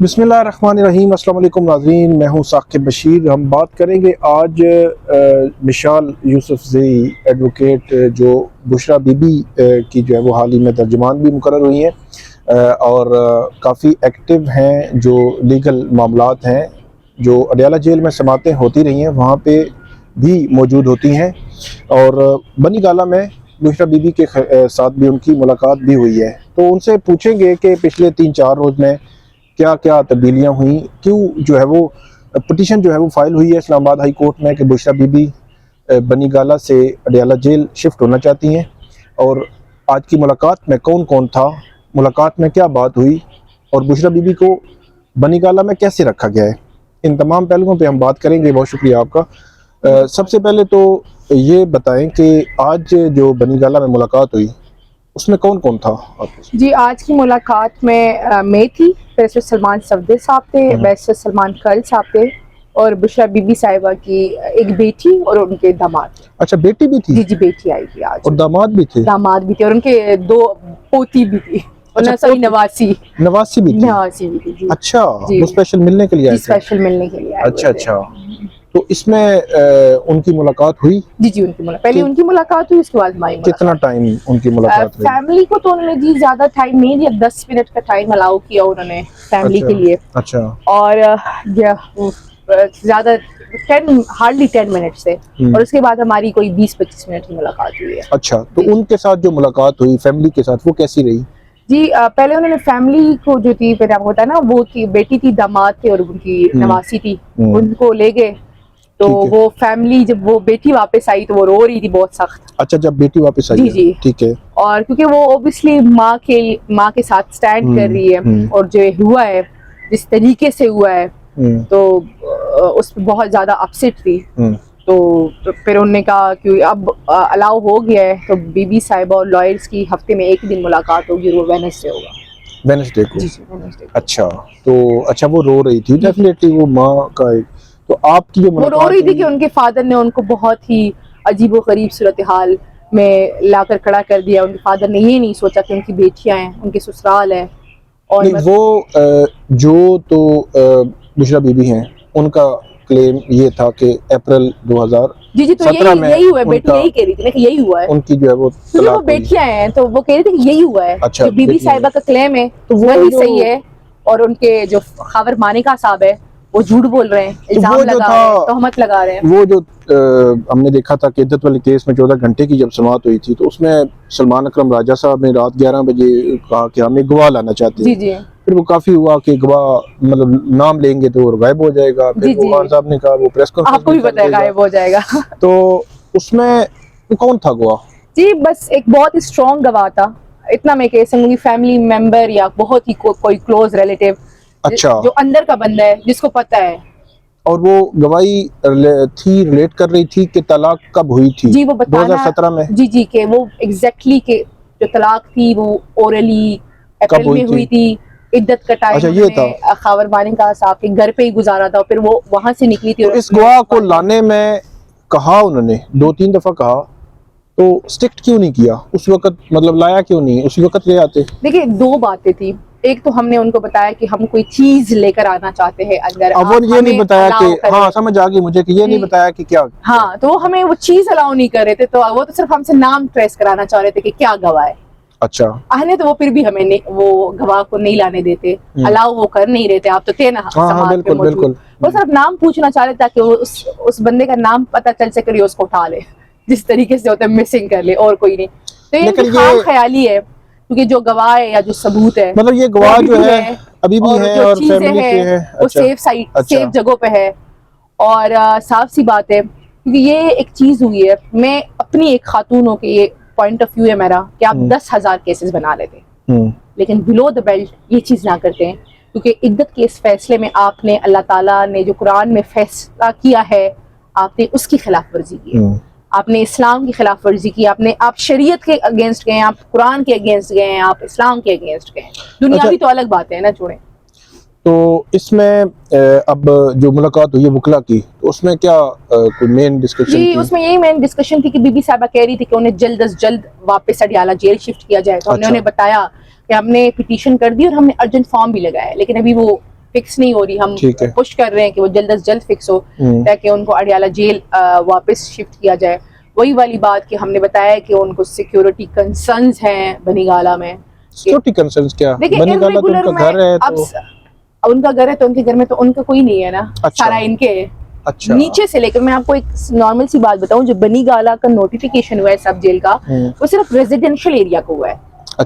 بسم اللہ الرحمن الرحیم۔ السلام علیکم ناظرین، میں ہوں ثاقب بشیر۔ ہم بات کریں گے آج مشال یوسف زئی ایڈوکیٹ جو بشرا بی بی کی جو ہے وہ حال ہی میں ترجمان بھی مقرر ہوئی ہیں اور کافی ایکٹیو ہیں، جو لیگل معاملات ہیں جو اڈیالہ جیل میں سماعتیں ہوتی رہی ہیں وہاں پہ بھی موجود ہوتی ہیں، اور بنی گالہ میں بشرا بی بی کے ساتھ بھی ان کی ملاقات بھی ہوئی ہے۔ تو ان سے پوچھیں گے کہ پچھلے 3-4 روز میں کیا کیا تبدیلیاں ہوئیں، کیوں جو ہے وہ پٹیشن جو ہے وہ فائل ہوئی ہے اسلام آباد ہائی کورٹ میں کہ بشرا بی بی بنی گالہ سے اڈیالہ جیل شفٹ ہونا چاہتی ہیں، اور آج کی ملاقات میں کون کون تھا، ملاقات میں کیا بات ہوئی، اور بشرا بی بی کو بنی گالہ میں کیسے رکھا گیا ہے، ان تمام پہلوؤں پہ ہم بات کریں گے۔ بہت شکریہ آپ کا۔ سب سے پہلے تو یہ بتائیں کہ آج جو بنی گالہ میں ملاقات ہوئی اس میں کون کون تھا آپ کے؟ جی، آج کی ملاقات میں تھی، بیرسٹر سلمان صفدر صاحب تھے، بیرسٹر سلمان کل صاحب تھے، اور بشرا بی بی صاحبہ کی ایک بیٹی اور ان کے داماد۔ اچھا، بیٹی بھی تھی؟ جی بیٹی آئی تھی آج، اور داماد بھی تھے؟ داماد بھی تھے، اور ان کے 2 پوتی بھی تھی، نواسی بھی تھی؟ بھی تھی جی۔ اچھا، جی وہ اسپیشل ملنے کے لیے آئے تھے؟ اسپیشل ملنے کے لیے آئے ہوئے تھے۔ اچھا، تو اس میں ان کی ملاقات ہوئی؟ جی ان کی ملاقات، پہلے ان کی ملاقات ہوئی، اس کے بعد ہماری ملاقات۔ کتنا ٹائم ان کی ملاقات رہی؟ فیملی کو تو انہوں نے جی زیادہ ٹائم نہیں دیا، 10 منٹ کا ٹائم الاؤ کیا انہوں نے فیملی کے لیے، اچھا، اور زیادہ ہارڈلی 10 منٹ سے، اور اس کے بعد ہماری کوئی 20-25 منٹ کی ملاقات ہوئی ہے۔ اچھا، تو ان کے ساتھ جو ملاقات ہوئی فیملی کے ساتھ وہ کیسی رہی؟ جی پہلے انہوں نے فیملی کو جو تھی، پھر آپ ہوتا ہے نا، وہ تھی بیٹی تھی، داماد تھے، اور ان کی نواسی تھی، ان کو لے گئے۔ تو وہ فیملی، جب وہ بیٹی واپس آئی تو وہ رو رہی تھی بہت سخت۔ اچھا، جب بیٹی واپس آئی ہے؟ جی ٹھیک ہے۔ اور کیونکہ وہ اوبیسلی ماں کے ساتھ سٹینڈ کر رہی ہے، اور جو ہوا ہے جس طریقے سے ہوا ہے تو اس پہ بہت زیادہ اپسٹ تھی۔ تو پھر انہوں نے کہا کہ اب الاؤ ہو گیا ہے تو بی بی صاحبہ اور لائرز کی ہفتے میں 1 دن ملاقات ہوگی، وہ وینسڈے ہوگا۔ وینسڈے کو؟ جی وینسڈے کو۔ اچھا، تو اچھا وہ رو رہی تھی ڈیفینیٹلی، وہ ماں کا تو آپ کی جو وہ رو رہی تھی ملاقات کہ ان کے فادر نے ان کو بہت ہی عجیب و غریب صورتحال میں لا کر کھڑا کر دیا۔ ان کے فادر نے یہ نہیں سوچا کہ ان کی بیٹیاں ہیں، ان کے سسرال ہے، اور نہیں وہ جو تو بشرا بی بی ہیں ان کا کلیم یہ تھا کہ اپریل 2017 میں یہی ہوا ہے، بیٹی یہی کہہ رہی تھی کہ یہی ہوا ہے، ان کی جو ہے وہ کیونکہ وہ طلاق ہوئی۔ بیٹیاں ہیں تو وہ کہہ رہی تھی کہ یہی ہوا ہے۔ اچھا، جو بی بی صاحبہ کا کلیم ہے وہی صحیح ہے، اور ان کے جو خاور مانیکا صاحب ہے وہ جھوٹ بول رہے ہیں، الزام لگا رہے ہیں، تہمت لگا رہے ہیں۔ وہ جو ہم نے دیکھا تھا کہ عدت والی کیس میں 14 گھنٹے کی جب سماعت ہوئی تھی تو اس میں سلمان اکرم راجہ صاحب نے رات 11 بجے کہا کہ ہم ایک گواہ لانا چاہتے ہیں۔ جی پھر وہ کافی ہوا کہ گواہ مطلب نام لیں گے تو وہ غائب ہو جائے گا، پھر وہ خان صاحب نے کہا وہ پریس کانفرنس آپ کو بھی پتہ ہے غائب ہو جائے گا۔ تو اس میں کون تھا گواہ؟ جی بس ایک بہت ہی اسٹرانگ گواہ تھا، اتنا میں کہہ سکوں گی، فیملی ممبر یا بہت ہی کوئی کلوز ریلیٹیو، اچھا، جو اندر کا بندہ ہے جس کو پتہ ہے۔ اور وہ گواہی تھی ریلیٹ کر رہی تھی کہ طلاق کب ہوئی تھی؟ جی وہ بتانا 2017 میں؟ جی کہ وہ ایگزیکٹلی کہ جو طلاق تھی وہ اورلی اپریل میں ہوئی تھی، عدت کا ٹائم انہوں نے خاور مانیکا صاحب کے گھر پہ ہی گزارا تھا، پھر وہ وہاں سے نکلی تھی۔ تو اس گواہ کو لانے میں کہا انہوں نے 2-3 دفعہ کہا، تو سٹرکٹ کیوں نہیں کیا اس وقت، مطلب لایا کیوں نہیں اس وقت لے آتے؟ دیکھیں 2 باتیں تھی، ایک تو ہم نے ان کو بتایا کہ ہم کوئی چیز لے کر آنا چاہتے ہیں اندر، اب وہ یہ نہیں بتایا کہ ہاں سمجھ آگئی مجھے کہ یہ نہیں بتایا کہ کیا، ہاں تو وہ ہمیں وہ چیز الاؤ نہیں کر رہے تھے، تو وہ تو صرف ہم سے نام ٹریس کرانا چاہ رہے تھے کہ کیا گواہ ہے۔ اچھا، آنے تو وہ پھر بھی ہمیں وہ گواہ کو نہیں لانے دیتے، الاؤ وہ کر نہیں رہے تھے، آپ تو تھے نا سماعت میں موجود، وہ صرف نام پوچھنا چاہ رہے تاکہ وہ اس بندے کا نام پتہ چل سکے اور اس کو اٹھا لے، جس طریقے سے ہوتا ہے مسنگ کر لے، اور کوئی نہیں۔ تو یہ ان کی خام خیالی ہے، کیونکہ جو گواہ ہے یا جو ثبوت ہے مطلب یہ گواہ جو ہے ابھی بھی اور ہے جو اور چیزیں فیملی کے ہیں ہیں، وہ سیف جگہوں پہ ہے، اور صاف سی بات ہے کیونکہ یہ ایک چیز ہوئی ہے، میں اپنی ایک خاتون ہو کے یہ پوائنٹ آف ویو ہے میرا کہ آپ 10,000 کیسز بنا لیتے ہیں لیکن بلو دا بیلٹ یہ چیز نہ کرتے ہیں، کیونکہ عدت کے اس فیصلے میں آپ نے، اللہ تعالیٰ نے جو قرآن میں فیصلہ کیا ہے آپ نے اس کی خلاف ورزی کی ہے، آپ نے اسلام کی خلاف ورزی کی، آپ شریعت کے اگینسٹ گئے ہیں، آپ قرآن کے اگینسٹ گئے ہیں، آپ اسلام کے اگینسٹ گئے ہیں، دنیاوی تو الگ باتیں ہیں نا، چھوڑیں۔ تو اس میں اب جو ملاقات ہوئی ہے وکلا کی، تو اس میں کیا کوئی مین ڈسکشن جی تھی؟ اس میں یہی مین ڈسکشن تھی کہ بی بی صاحبہ کہہ رہی تھی کہ انہیں جلد از جلد واپس اڈیالہ جیل شفٹ کیا جائے، تو ہم نے انہیں بتایا کہ ہم نے پٹیشن کر دی اور ہم نے ارجنٹ فارم بھی لگایا ہے، لیکن ابھی وہ فکس نہیں ہو رہی. ہم پش کر رہے ہیں کہ وہ جلد از جلد فکس ہو تاکہ ان کو اڈیالہ جیل واپس شفٹ کیا جائے. وہی والی بات کہ ہم نے بتایا کہ ان کو سیکیورٹی کنسرنز ہیں بنی گالا میں. سیکیورٹی کنسرنز کیا؟ بنی گالا تو ان کا گھر ہے, تو ان کا گھر ہے تو ان کے گھر میں تو ان کا کوئی نہیں ہے نا, سارا ان کے اچھا نیچے سے. لیکن میں آپ کو ایک نارمل سی بات بتاؤں, جو بنی گالا کا نوٹیفیکیشن ہوا ہے سب جیل کا, وہ صرف ریزیڈینشیل ایریا کو ہوا ہے.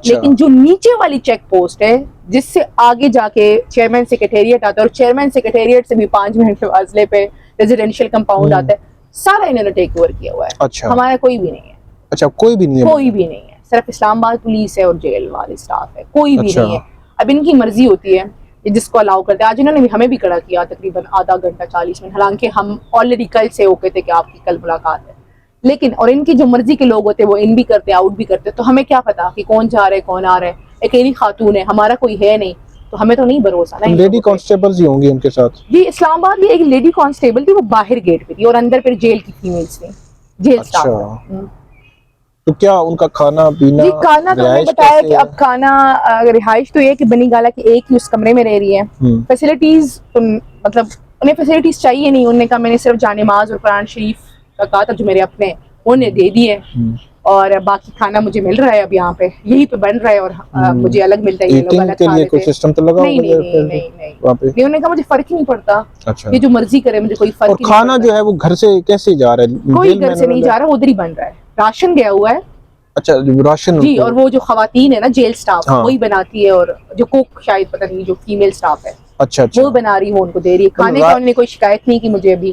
لیکن جو نیچے والی چیک پوسٹ ہے جس سے آگے جا کے چیئرمین سیکریٹریٹ آتا ہے, اور چیئرمین سیکریٹریٹ سے بھی 5 منٹ کے فاصلے پہ ریزیڈینشیل کمپاؤنڈ آتا ہے, سارا انہوں نے ٹیک اوور کیا ہوا ہے. ہمارا کوئی بھی نہیں ہے. اچھا, کوئی بھی نہیں ہے؟ کوئی بھی نہیں ہے, صرف اسلام آباد پولیس ہے اور جیل والے اسٹاف ہے, کوئی بھی نہیں ہے. اب ان کی مرضی ہوتی ہے جس کو الاؤ کرتے ہیں. آج انہوں نے ہمیں بھی کھڑا کیا تقریباً آدھا گھنٹہ 40 منٹ, حالانکہ ہم آلریڈی کل سے اوکے تھے کہ آپ کی کل ملاقات ہے. لیکن اور ان کی جو مرضی کے لوگ ہوتے ہیں وہ ان بھی کرتے ہیں, آؤٹ بھی کرتے ہیں. تو ہمیں کیا پتا کہ کون جا رہا ہے کون آ رہا ہے. اکیلی خاتون ہے, ہمارا کوئی ہے نہیں, تو ہمیں تو نہیں بھروسہ نا. لیڈی کانسٹیبلز ہی ہوں گی ان کے ساتھ؟ جی, اسلام آباد میں ایک لیڈی کانسٹیبل تھی, وہ باہر گیٹ پہ تھی, اور اندر پھر جیل کی فیمیلز تھیں, جیل اسٹاف. تو کیا ان کا کھانا پینا؟ جی, کھانا تو ہم نے بتایا کہ اب کھانا رہائش تو یہ کہ بنی گالا کے ایک ہی اس کمرے میں رہ رہی ہے. فیسلٹیز مطلب انہیں فیسلٹیز چاہیے نہیں. انہوں نے کہا میں نے صرف جانماز اور قرآن شریف کا کہا تھا جو میرے اپنے انہیں دے دیے, اور باقی کھانا مجھے مل رہا ہے اب یہاں پہ, یہی پہ بن رہا ہے, اور مجھے الگ ملتا ہے. یہ لوگ الگ کھا لیتے ہیں. نہیں, انہوں نے کہا مجھے فرق ہی نہیں پڑتا, یہ جو مرضی کرے مجھے کوئی فرق نہیں پڑتا. کھانا جو ہے وہ گھر سے کیسے جا رہا ہے؟ کوئی گھر سے نہیں جا رہا, ادھر ہی بن رہا ہے. راشن گیا ہوا ہے. اچھا, راشن. جی, اور وہ جو خواتین ہے نا جیل سٹاف, وہی بناتی ہے, اور جو کوک شاید پتہ نہیں جو فیمیل سٹاف ہے وہ بنا رہی ہے, ان کو دے رہی ہے کھانے کا. انہوں نے کوئی شکایت نہیں کی مجھے ابھی.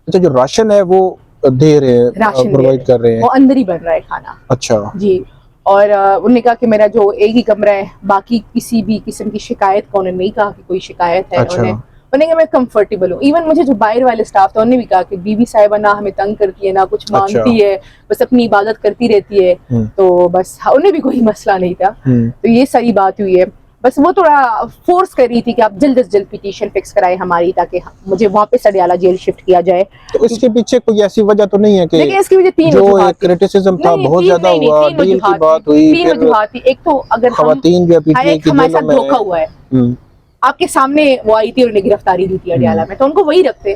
اچھا, جو راشن ہے وہ دے رہے ہیں, پرووائڈ کر رہے ہیں, وہ اندر ہی بن رہا ہے کھانا. اچھا جی, اور انہوں نے کہا کہ میرا جو ایک ہی کمرہ ہے, باقی کسی بھی قسم کی شکایت کا انہوں نے نہیں کہا کہ کوئی شکایت ہے. انہوں نے کہا میں کمفرٹیبل ہوں. ایون مجھے جو باہر والے سٹاف تھا انہوں نے بھی کہا کہ بی بی صاحبہ نہ ہمیں تنگ کرتی ہے, نہ کچھ مانگتی ہے, بس اپنی عبادت کرتی رہتی ہے. تو بس انہیں بھی کوئی مسئلہ نہیں تھا. تو یہ ساری بات ہوئی ہے. بس وہ تھوڑا فورس کر رہی تھی کہ آپ جلد از جلد پیٹیشن فکس کرائے ہماری, تاکہ مجھے واپس اڈیالہ جیل شفٹ کیا جائے. تو اس کے پیچھے کوئی ایسی وجہ تو نہیں ہے کہ دیکھیں, اس کی وجہ 3 جو وجوہات کرٹیسزم تھا بہت زیادہ ہوا, ڈیل کی بات ہوئی, 3 وجوہات تھی. ایک تو اگر خواتین جو پی ٹی آئی کی ہمارے جیلوں ساتھ میں دھوکا ہوا ہے, آپ کے سامنے وہ آئی تھی, انہوں نے گرفتاری دی تھی اڈیالہ میں, تو ان کو وہی رکھتے.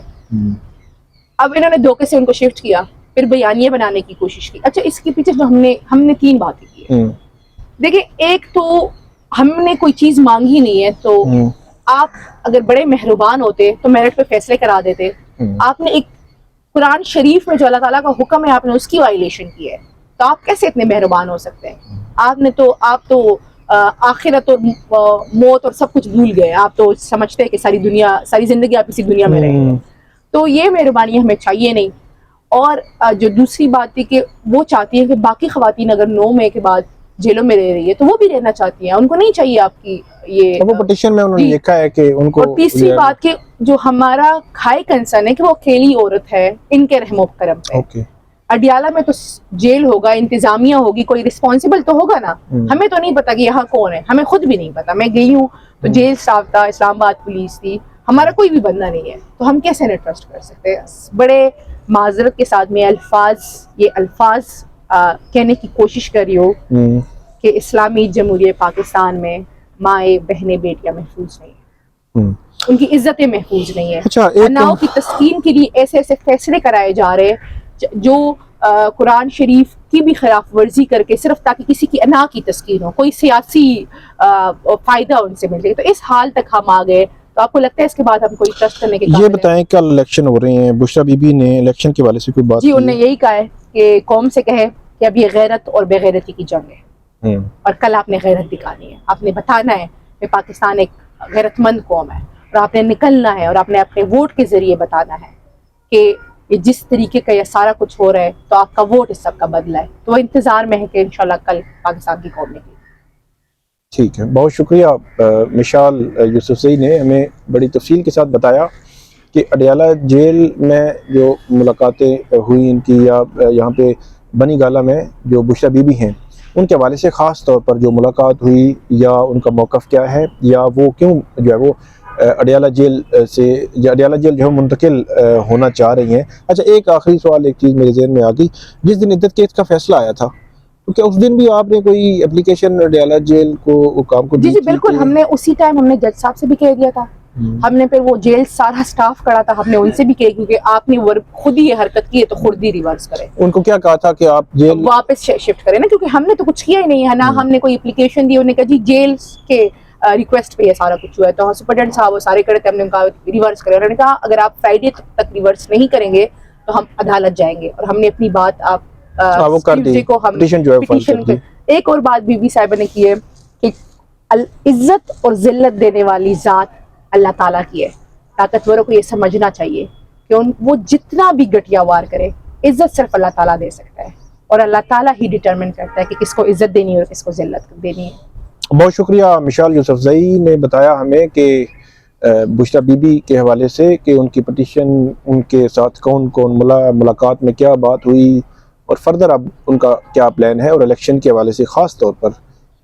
اب انہوں نے دھوکے سے ان کو شفٹ کیا, پھر بیانیے بنانے کی کوشش کی. اچھا, اس کے پیچھے جو ہم نے 3 باتیں کی ہیں. دیکھیں, ایک تو ہم نے کوئی چیز مانگی نہیں ہے, تو آپ اگر بڑے مہربان ہوتے تو میرٹ پہ فیصلے کرا دیتے. آپ نے ایک قرآن شریف میں جو اللہ تعالیٰ کا حکم ہے, آپ نے اس کی وائلیشن کی ہے, تو آپ کیسے اتنے مہربان ہو سکتے ہیں؟ آپ تو آخرت اور موت اور سب کچھ بھول گئے. آپ تو سمجھتے ہیں کہ ساری زندگی آپ اسی دنیا میں رہیں گے. تو یہ مہربانی ہمیں چاہیے نہیں. اور جو دوسری بات تھی کہ وہ چاہتی ہیں کہ باقی خواتین اگر 9 مئی کے بعد جیلوں میں رہ رہی ہے تو وہ بھی رہنا چاہتی ہیں, ان کو نہیں چاہیے آپ کی یہ. وہ پٹیشن میں انہوں نے لکھا ہے کہ ان کو. اور تیسری بات کہ جو ہمارا ہائی کنسرن ہے کہ وہ اکیلی عورت ہے, ان کے رحم و کرم پہ. اڈیالہ میں تو جیل ہوگا, انتظامیہ ہوگی, کوئی رسپانسبل تو ہوگا نا. ہمیں تو نہیں پتا کہ یہاں کون ہے, ہمیں خود بھی نہیں پتا. میں گئی ہوں تو جیل اسٹاف تھا, اسلام آباد پولیس تھی, ہمارا کوئی بھی بندہ نہیں ہے, تو ہم کیسے انہیں ٹرسٹ کر سکتے ہیں؟ بڑے معذرت کے ساتھ میں یہ الفاظ کہنے کی کوشش کر رہی ہوں کہ اسلامی جمہوریہ پاکستان میں مائیں بہنیں بیٹیاں محفوظ نہیں ہیں, ان کی عزتیں محفوظ نہیں ہیں. اناؤ کی تسکین کے لیے ایسے ایسے فیصلے کرائے جا رہے جو قرآن شریف کی بھی خلاف ورزی کر کے صرف تاکہ کسی کی انا کی تسکین ہو, کوئی سیاسی فائدہ ان سے ملے. تو اس حال تک ہم آ گئے, تو آپ کو لگتا ہے اس کے بعد ہم کوئی ٹرسٹ کرنے کے قابل ہیں؟ یہ بتائیں, کل الیکشن ہو رہے ہیں, بشریٰ بی بی نے الیکشن کے والے سے کوئی بات کی؟ جی, انہوں نے یہی کہا ہے کہ قوم سے کہے کہ اب یہ غیرت اور بے غیرتی کی جنگ ہے, اور کل آپ نے غیرت دکھانی ہے. آپ نے بتانا ہے کہ پاکستان ایک غیرت مند قوم ہے, اور آپ نے نکلنا ہے, اور آپ نے اپنے ووٹ کے ذریعے بتانا ہے کہ یہ جس طریقے کا یہ سارا کچھ ہو رہا ہے تو آپ کا ووٹ اس سب کا بدلہ ہے. تو وہ انتظار میں ہے کہ انشاءاللہ کل پاکستان کی قوم نے کی. ٹھیک ہے, بہت شکریہ. مشال یوسفزئی نے ہمیں بڑی تفصیل کے ساتھ بتایا کہ اڈیالہ جیل میں جو ملاقاتیں ہوئی ان کی, یا یہاں پہ بنی گالا میں جو بشریٰ بی بی ہیں ان کے حوالے سے خاص طور پر جو ملاقات ہوئی, یا ان کا موقف کیا ہے, یا وہ کیوں جو ہے وہ اڈیالہ جیل سے اڈیالہ جیل جو ہے منتقل ہونا چاہ رہی ہیں. اچھا, ایک آخری سوال, ایک چیز میرے ذہن میں آ گئی. جس دن عدت کیس کا فیصلہ آیا تھا, تو کیا اس دن بھی آپ نے کوئی اپلیکیشن اڈیالہ جیل کو کام کو دی؟ جی بالکل, ہم نے اسی ٹائم ہم نے جج صاحب سے بھی کہہ دیا تھا ہم نے پھر وہ جیل سارا سٹاف کڑا تھا, ہم نے ان سے بھی کہا کیونکہ آپ نے خود ہی یہ حرکت کی ہے تو خود ہی ریورس کریں. ان کو کیا کہا تھا کہ آپ جیل واپس شفٹ کریں نا, کیونکہ ہم نے تو کچھ کیا ہی نہیں ہے نا, ہم نے کوئی اپلیکیشن دی, انہوں نے کہا جی جیل کے ریکویسٹ پہ یہ سارا کچھ ہوا ہے. تو سپرڈنٹ صاحب وہ سارے کڑے تھے, ہم نے کہا ریورس کریں. انہوں نے کہا اگر آپ فرائیڈے تک ریورس نہیں کریں گے تو ہم عدالت جائیں گے. اور ہم نے اپنی بات آپ ٹیوزڈے کو ہم پٹیشن. ایک اور بات بی بی صاحبہ نے کی ہے کہ عزت اور ذلت دینے والی ذات اللہ تعالیٰ کی ہے. طاقتوروں کو یہ سمجھنا چاہیے کہ وہ جتنا بھی گٹیا وار کرے, عزت صرف اللہ تعالیٰ دے سکتا ہے, اور اللہ تعالیٰ ہی ڈٹرمن کرتا ہے کہ کس کو عزت دینی ہے اور کس کو ذلت دینی ہے. بہت شکریہ مشال یوسفزئی نے بتایا ہمیں کہ بشرا بی بی کے حوالے سے کہ ان کی پٹیشن, ان کے ساتھ کون کون ملاقات میں کیا بات ہوئی, اور فردر اب ان کا کیا پلان ہے, اور الیکشن کے حوالے سے خاص طور پر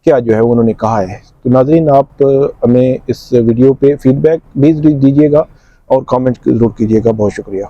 کیا جو ہے انہوں نے کہا ہے. تو ناظرین آپ ہمیں اس ویڈیو پہ فیڈ بیک بھی دیجیے گا اور کامنٹ ضرور کیجیے گا. بہت شکریہ.